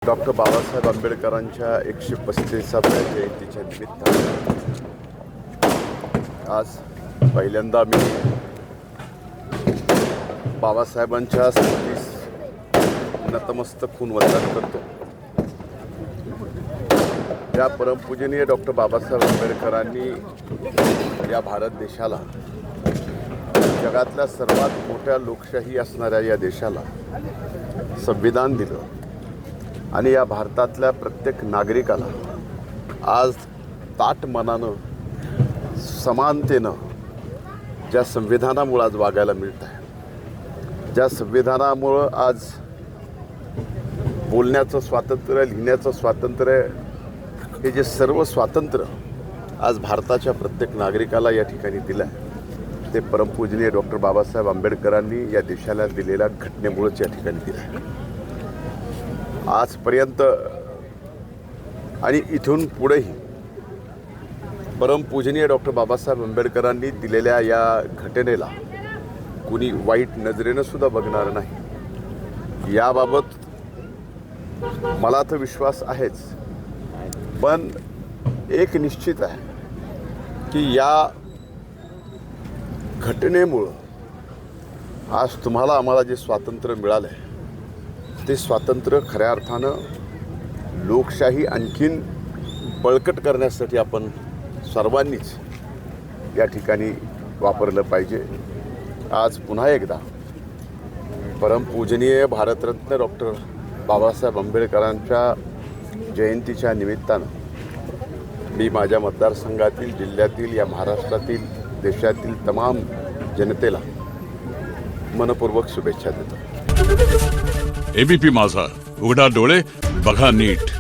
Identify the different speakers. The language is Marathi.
Speaker 1: डॉक्टर बाबासाहेब आंबेडकरांच्या 135व्या जयंतीच्या निमित्ताने आज पहिल्यांदा मी बाबासाहेबांच्या स्मृतीस नतमस्तक होऊन वंदन करतो। या परमपूजनीय डॉक्टर बाबासाहेब आंबेडकरांनी या भारत देशाला, जगातल्या सर्वात मोठ्या लोकशाही असणाऱ्या या देशाला संविधान दिलं आणि या भारतातल्या प्रत्येक नागरिकाला आज ताठ मनानं, समानतेनं ज्या संविधानामुळे आज वागायला मिळत आहे, ज्या संविधानामुळं आज बोलण्याचं स्वातंत्र्य, लिहिण्याचं स्वातंत्र्य, हे जे सर्व स्वातंत्र्य आज भारताच्या प्रत्येक नागरिकाला या ठिकाणी दिलं आहे, ते परमपूजनीय डॉक्टर बाबासाहेब आंबेडकरांनी या देशाला दिलेल्या घटनेमुळेच या ठिकाणी दिलं आहे। आजपर्यंत आणि इथून पुढेही परमपूजनीय डॉक्टर बाबासाहेब आंबेडकरांनी दिलेल्या या घटनेला कुणी वाईट नजरेनं सुद्धा बघणार नाही, याबाबत मला तर विश्वास आहेच। पण एक निश्चित आहे की या घटनेमुळं आज तुम्हाला आम्हाला जे स्वातंत्र्य मिळालं आहे, ते स्वातंत्र्य खऱ्या अर्थानं लोकशाही आणखीन बळकट करण्यासाठी आपण सर्वांनीच या ठिकाणी वापरलं पाहिजे। आज पुन्हा एकदा परमपूजनीय भारतरत्न डॉक्टर बाबासाहेब आंबेडकरांच्या जयंतीच्या निमित्तानं मी माझ्या मतदारसंघातील, जिल्ह्यातील, या महाराष्ट्रातील, देशातील तमाम जनतेला मनपूर्वक शुभेच्छा देतो।
Speaker 2: एबीपी माझा, उघडा डोळे बघा नीट।